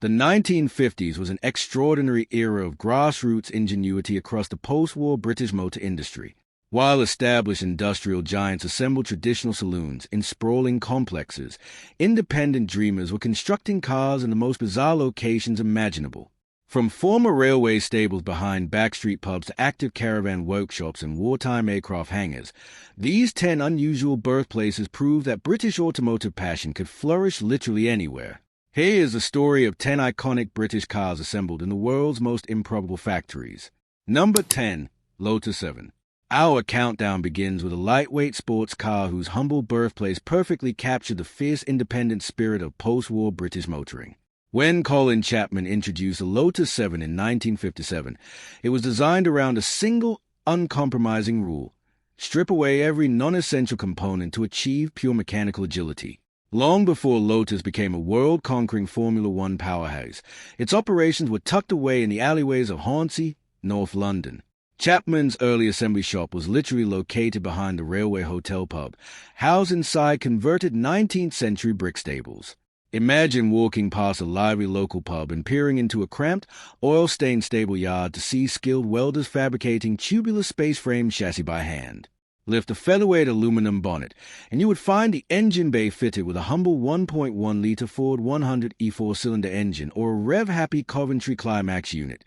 The 1950s was an extraordinary era of grassroots ingenuity across the post-war British motor industry. While established industrial giants assembled traditional saloons in sprawling complexes, independent dreamers were constructing cars in the most bizarre locations imaginable. From former railway stables behind backstreet pubs to active caravan workshops and wartime aircraft hangars, these 10 unusual birthplaces prove that British automotive passion could flourish literally anywhere. Here is the story of 10 iconic British cars assembled in the world's most improbable factories. Number 10. Lotus 7. Our countdown begins with a lightweight sports car whose humble birthplace perfectly captured the fierce independent spirit of post-war British motoring. When Colin Chapman introduced the Lotus 7 in 1957, it was designed around a single, uncompromising rule: strip away every non-essential component to achieve pure mechanical agility. Long before Lotus became a world-conquering Formula One powerhouse, its operations were tucked away in the alleyways of Hornsey, North London. Chapman's early assembly shop was literally located behind the Railway Hotel pub, housed inside converted 19th-century brick stables. Imagine walking past a lively local pub and peering into a cramped, oil-stained stable yard to see skilled welders fabricating tubular space-frame chassis by hand. Lift a featherweight aluminum bonnet, and you would find the engine bay fitted with a humble 1.1-liter Ford 100 E4-cylinder engine or a rev-happy Coventry Climax unit,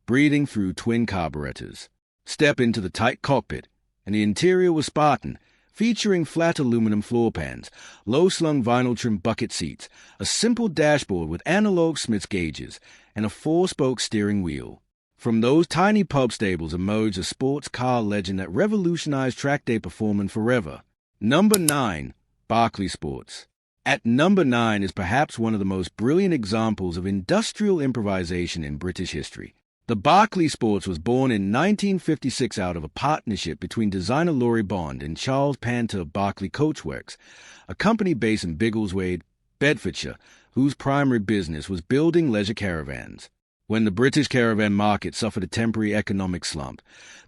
breathing through twin carburetors. Step into the tight cockpit, and the interior was Spartan, featuring flat aluminum floor pans, low-slung vinyl-trim bucket seats, a simple dashboard with analog Smith's gauges, and a 4-spoke steering wheel. From those tiny pub stables emerged a sports car legend that revolutionized track day performance forever. Number 9. Barkley Sports. At number 9 is perhaps one of the most brilliant examples of industrial improvisation in British history. The Barkley Sports was born in 1956 out of a partnership between designer Laurie Bond and Charles Panter of Barkley Coachworks, a company based in Biggleswade, Bedfordshire, whose primary business was building leisure caravans. When the British caravan market suffered a temporary economic slump,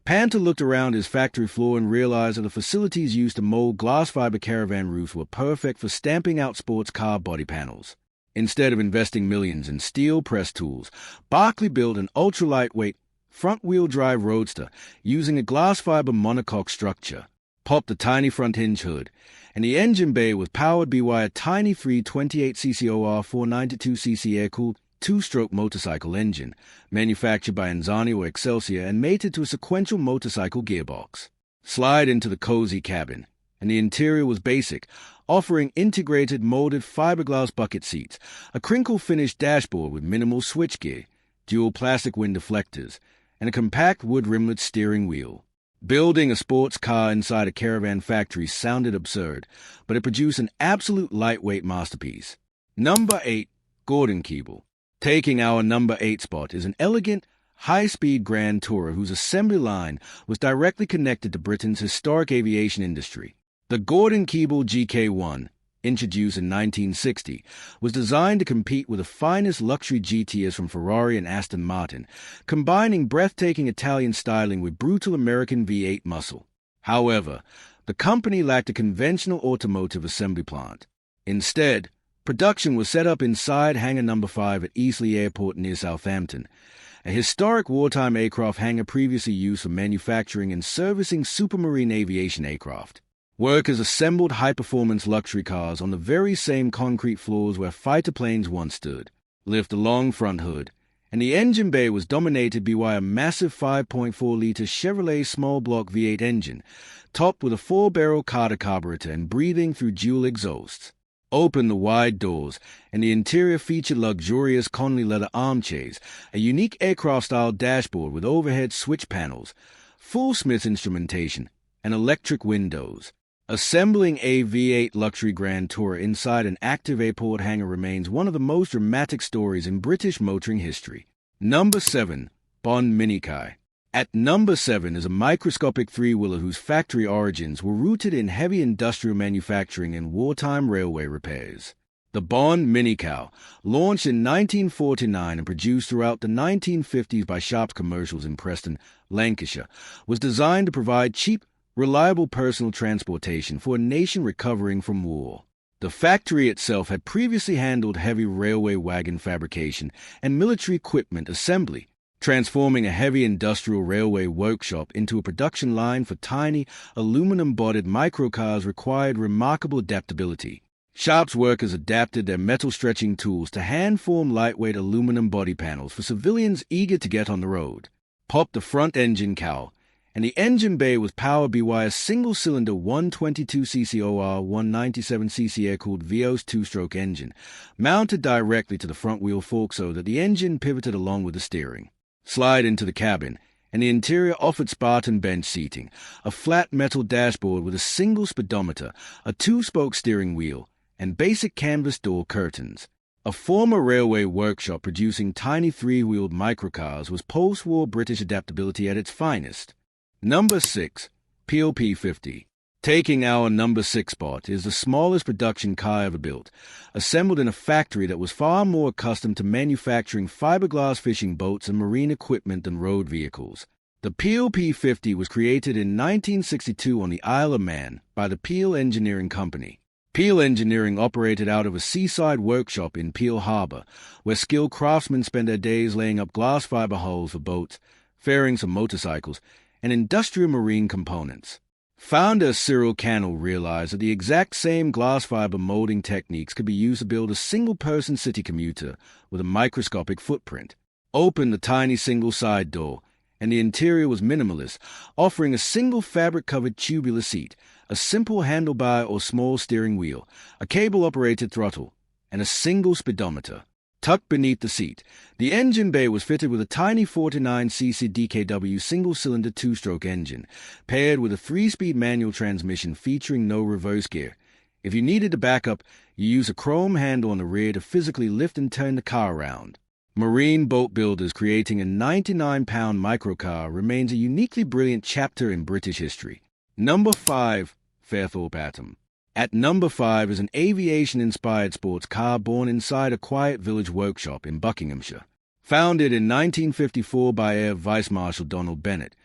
Panter looked around his factory floor and realized that the facilities used to mold glass fiber caravan roofs were perfect for stamping out sports car body panels. Instead of investing millions in steel press tools, Barkley built an ultra-lightweight, front-wheel drive roadster using a glass fiber monocoque structure, popped a tiny front hinge hood, and the engine bay was powered by a tiny 328cc OR 492cc air-cooled 2-stroke motorcycle engine, manufactured by Anzani or Excelsior and mated to a sequential motorcycle gearbox. Slide into the cozy cabin, and the interior was basic, offering integrated molded fiberglass bucket seats, a crinkle-finished dashboard with minimal switchgear, dual plastic wind deflectors, and a compact wood rimlet steering wheel. Building a sports car inside a caravan factory sounded absurd, but it produced an absolute lightweight masterpiece. Number 8. Gordon Keeble. Taking our number 8 spot is an elegant, high-speed Grantura whose assembly line was directly connected to Britain's historic aviation industry. The Gordon Keeble GK1, introduced in 1960, was designed to compete with the finest luxury GTs from Ferrari and Aston Martin, combining breathtaking Italian styling with brutal American V8 muscle. However, the company lacked a conventional automotive assembly plant. Instead, production was set up inside Hangar No. 5 at Eastleigh Airport near Southampton, a historic wartime aircraft hangar previously used for manufacturing and servicing supermarine aviation aircraft. Workers assembled high-performance luxury cars on the very same concrete floors where fighter planes once stood. Lift a long front hood, and the engine bay was dominated by a massive 5.4-liter Chevrolet small-block V8 engine, topped with a 4-barrel Carter carburetor and breathing through dual exhausts. Open the wide doors, and the interior featured luxurious Conley leather armchairs, a unique aircraft-style dashboard with overhead switch panels, full Smiths instrumentation, and electric windows. Assembling a V8 luxury Grantura inside an active airport hangar remains one of the most dramatic stories in British motoring history. Number 7. Bond Minicar. At number 7 is a microscopic three-wheeler whose factory origins were rooted in heavy industrial manufacturing and wartime railway repairs. The Bond Minicar, launched in 1949 and produced throughout the 1950s by Sharp's Commercials in Preston, Lancashire, was designed to provide cheap, reliable personal transportation for a nation recovering from war. The factory itself had previously handled heavy railway wagon fabrication and military equipment assembly, transforming a heavy industrial railway workshop into a production line for tiny, aluminum-bodied microcars required remarkable adaptability. Shop's workers adapted their metal-stretching tools to hand-form lightweight aluminum body panels for civilians eager to get on the road. Popped the front engine cowl, and the engine bay was powered by a single-cylinder 122cc OR 197cc air-cooled V8 two-stroke engine, mounted directly to the front-wheel fork so that the engine pivoted along with the steering. Slide into the cabin, and the interior offered Spartan bench seating, a flat metal dashboard with a single speedometer, a two-spoke steering wheel, and basic canvas door curtains. A former railway workshop producing tiny three-wheeled microcars was post-war British adaptability at its finest. Number 6. PLP-50. Taking our number 6 spot is the smallest production car ever built, assembled in a factory that was far more accustomed to manufacturing fiberglass fishing boats and marine equipment than road vehicles. The PLP-50 was created in 1962 on the Isle of Man by the Peel Engineering Company. Peel Engineering operated out of a seaside workshop in Peel Harbour, where skilled craftsmen spent their days laying up glass fiber hulls for boats, fairings for motorcycles, and industrial marine components. Founder Cyril Cannell realized that the exact same glass fiber molding techniques could be used to build a single-person city commuter with a microscopic footprint. Opened the tiny single side door, and the interior was minimalist, offering a single fabric-covered tubular seat, a simple handlebar or small steering wheel, a cable-operated throttle, and a single speedometer. Tucked beneath the seat, the engine bay was fitted with a tiny 49cc DKW single-cylinder two-stroke engine, paired with a 3-speed manual transmission featuring no reverse gear. If you needed to back up, you use a chrome handle on the rear to physically lift and turn the car around. Marine boat builders creating a 99-pound microcar remains a uniquely brilliant chapter in British history. Number 5. Fairthorpe Atom. At number 5 is an aviation-inspired sports car born inside a quiet village workshop in Buckinghamshire. Founded in 1954 by Air Vice Marshal Donald Bennett,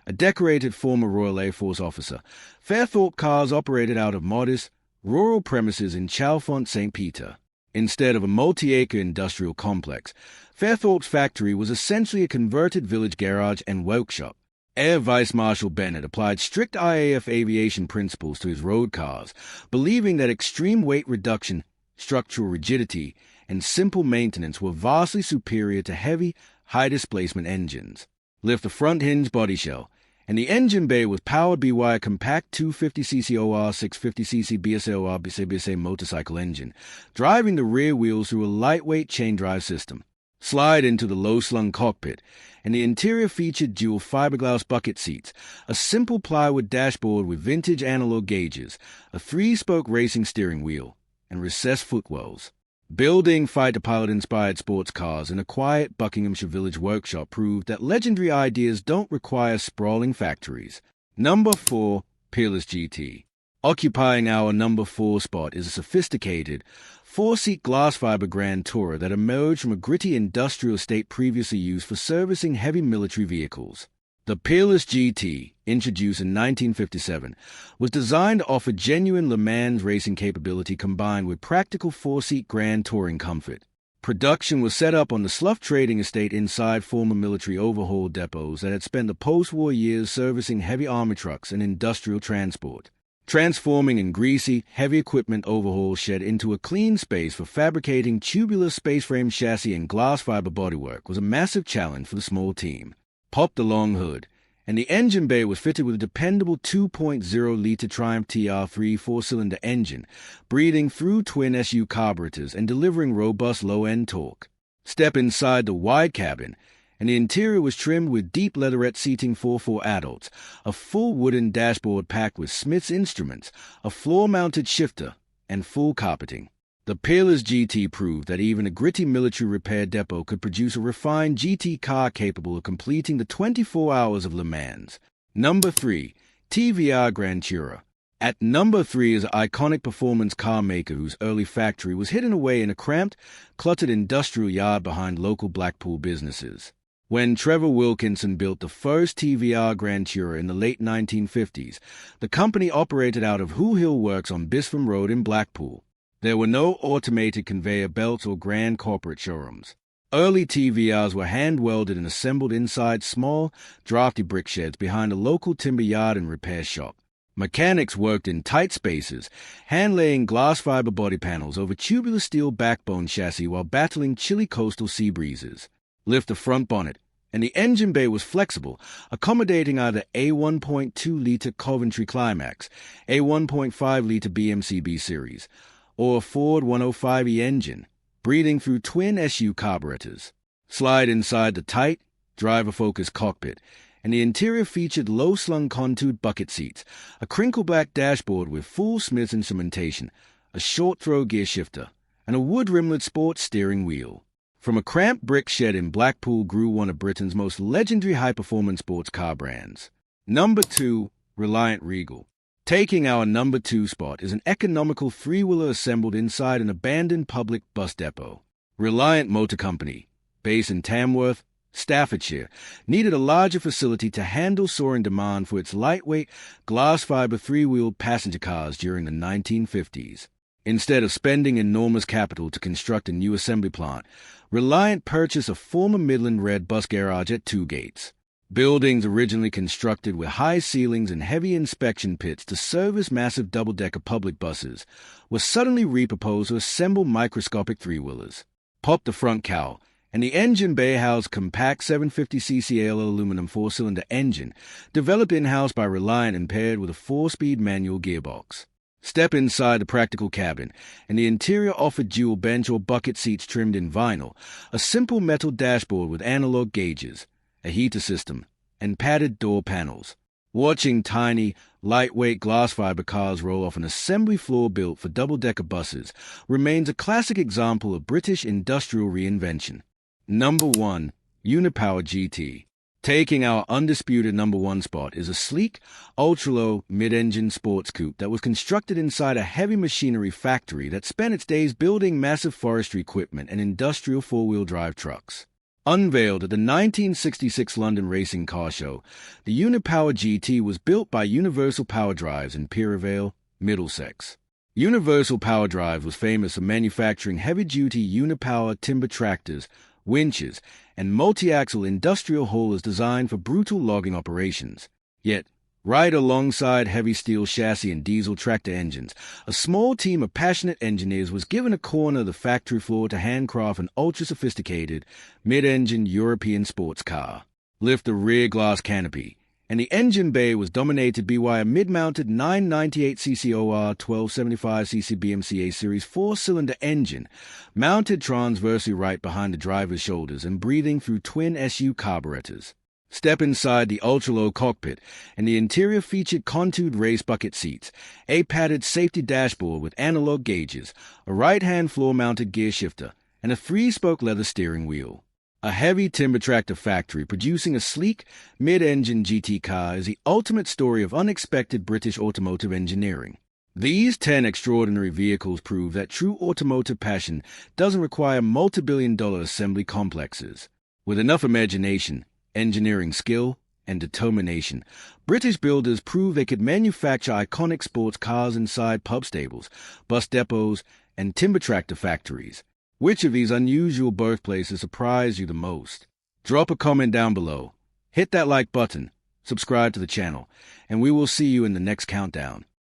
a decorated former Royal Air Force officer, Fairthorpe cars operated out of modest, rural premises in Chalfont, St. Peter. Instead of a multi-acre industrial complex, Fairthorpe's factory was essentially a converted village garage and workshop. Air Vice Marshal Bennett applied strict IAF aviation principles to his road cars, believing that extreme weight reduction, structural rigidity, and simple maintenance were vastly superior to heavy, high-displacement engines. Lift the front hinge body shell, and the engine bay was powered by a compact 250cc OR 650cc BSA-OR BSA motorcycle engine, driving the rear wheels through a lightweight chain drive system. Slide into the low-slung cockpit, and the interior featured dual fiberglass bucket seats, a simple plywood dashboard with vintage analog gauges, a 3-spoke racing steering wheel, and recessed footwells. Building fighter-pilot-inspired sports cars in a quiet Buckinghamshire village workshop proved that legendary ideas don't require sprawling factories. Number 4. Peerless GT. Occupying our number 4 spot is a sophisticated, 4-seat glass fiber Grantura that emerged from a gritty industrial estate previously used for servicing heavy military vehicles. The Peerless GT, introduced in 1957, was designed to offer genuine Le Mans racing capability combined with practical 4-seat grand touring comfort. Production was set up on the Slough trading estate inside former military overhaul depots that had spent the post-war years servicing heavy army trucks and industrial transport. Transforming a greasy, heavy equipment overhaul shed into a clean space for fabricating tubular space-frame chassis and glass fiber bodywork was a massive challenge for the small team. Popped the long hood, and the engine bay was fitted with a dependable 2.0-liter Triumph TR3 4-cylinder engine, breathing through twin SU carburetors and delivering robust low-end torque. Step inside the wide cabin, and the interior was trimmed with deep leatherette seating for adults, a full wooden dashboard packed with Smith's instruments, a floor-mounted shifter, and full carpeting. The Peerless GT proved that even a gritty military repair depot could produce a refined GT car capable of completing the 24 hours of Le Mans. Number 3. TVR Grantura. At number 3 is an iconic performance car maker whose early factory was hidden away in a cramped, cluttered industrial yard behind local Blackpool businesses. When Trevor Wilkinson built the first TVR Grantura in the late 1950s, the company operated out of Who Hill Works on Bispham Road in Blackpool. There were no automated conveyor belts or grand corporate showrooms. Early TVRs were hand-welded and assembled inside small, drafty brick sheds behind a local timber yard and repair shop. Mechanics worked in tight spaces, hand-laying glass fiber body panels over tubular steel backbone chassis while battling chilly coastal sea breezes. Lift the front bonnet, and the engine bay was flexible, accommodating either a 1.2-liter Coventry Climax, a 1.5-liter BMCB series, or a Ford 105E engine, breathing through twin SU carburetors. Slide inside the tight, driver-focused cockpit, and the interior featured low-slung contoured bucket seats, a crinkle-black dashboard with full Smiths instrumentation, a short-throw gear shifter, and a wood-rimlet sports steering wheel. From a cramped brick shed in Blackpool grew one of Britain's most legendary high-performance sports car brands. Number 2, Reliant Regal. Taking our number 2 spot is an economical three-wheeler assembled inside an abandoned public bus depot. Reliant Motor Company, based in Tamworth, Staffordshire, needed a larger facility to handle soaring demand for its lightweight, glass-fiber three-wheeled passenger cars during the 1950s. Instead of spending enormous capital to construct a new assembly plant, Reliant purchased a former Midland Red bus garage at Two Gates. Buildings originally constructed with high ceilings and heavy inspection pits to service massive double-decker public buses were suddenly repurposed to assemble microscopic three-wheelers. Pop the front cowl, and the engine bay housed compact 750cc AL aluminum four-cylinder engine developed in-house by Reliant and paired with a 4-speed manual gearbox. Step inside the practical cabin, and the interior offered dual bench or bucket seats trimmed in vinyl, a simple metal dashboard with analog gauges, a heater system, and padded door panels. Watching tiny, lightweight glass fiber cars roll off an assembly floor built for double-decker buses remains a classic example of British industrial reinvention. Number 1, Unipower GT. Taking our undisputed number 1 spot is a sleek, ultra-low, mid-engine sports coupe that was constructed inside a heavy machinery factory that spent its days building massive forestry equipment and industrial four-wheel drive trucks. Unveiled at the 1966 London Racing Car Show, the Unipower GT was built by Universal Power Drives in Peerless, Middlesex. Universal Power Drives was famous for manufacturing heavy-duty Unipower timber tractors, winches, and multi-axle industrial haulers designed for brutal logging operations. Yet, right alongside heavy steel chassis and diesel tractor engines, a small team of passionate engineers was given a corner of the factory floor to handcraft an ultra-sophisticated, mid-engine European sports car. Lift the rear glass canopy, and the engine bay was dominated by a mid-mounted 998cc OR 1275cc BMCA Series 4-cylinder engine, mounted transversely right behind the driver's shoulders and breathing through twin SU carburetors. Step inside the ultra-low cockpit, and the interior featured contoured race bucket seats, a padded safety dashboard with analog gauges, a right-hand floor-mounted gear shifter, and a 3-spoke leather steering wheel. A heavy timber tractor factory producing a sleek, mid-engine GT car is the ultimate story of unexpected British automotive engineering. These 10 extraordinary vehicles prove that true automotive passion doesn't require multi-billion-dollar assembly complexes. With enough imagination, engineering skill, and determination, British builders proved they could manufacture iconic sports cars inside pub stables, bus depots, and timber tractor factories. Which of these unusual birthplaces surprised you the most? Drop a comment down below, hit that like button, subscribe to the channel, and we will see you in the next countdown.